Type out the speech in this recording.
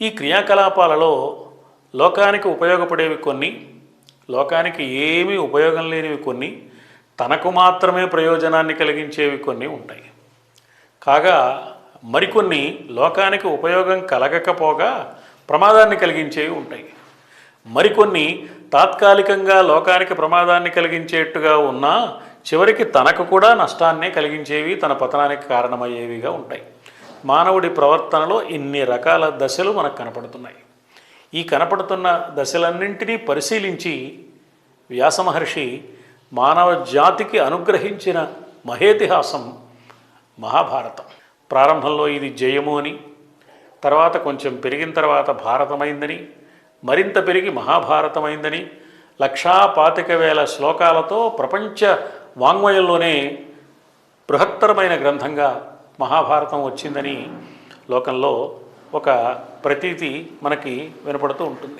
ఈ క్రియాకలాపాలలో లోకానికి ఉపయోగపడేవి కొన్ని, లోకానికి ఏమీ ఉపయోగం లేనివి కొన్ని, తనకు మాత్రమే ప్రయోజనాన్ని కలిగించేవి కొన్ని ఉంటాయి. కాగా మరికొన్ని లోకానికి ఉపయోగం కలగకపోగా ప్రమాదాన్ని కలిగించేవి ఉంటాయి. మరికొన్ని తాత్కాలికంగా లోకానికి ప్రమాదాన్ని కలిగించేట్టుగా ఉన్నా చివరికి తనకు కూడా నష్టాన్నే కలిగించేవి, తన పతనానికి కారణమయ్యేవిగా ఉంటాయి. మానవుడి ప్రవర్తనలో ఇన్ని రకాల దశలు మనకు కనపడుతున్నాయి. ఈ కనపడుతున్న దశలన్నింటినీ పరిశీలించి వ్యాసమహర్షి మానవ జాతికి అనుగ్రహించిన మహేతిహాసం మహాభారతం. ప్రారంభంలో ఇది జయము అని, తర్వాత కొంచెం పెరిగిన తర్వాత భారతమైందని, మరింత పెరిగి మహాభారతమైందని, 1,25,000 శ్లోకాలతో ప్రపంచ వాంగ్మయంలోనే బృహత్తరమైన గ్రంథంగా మహాభారతం వచ్చిందని లోకంలో ఒక ప్రతీతి మనకి వినపడుతూ ఉంటుంది.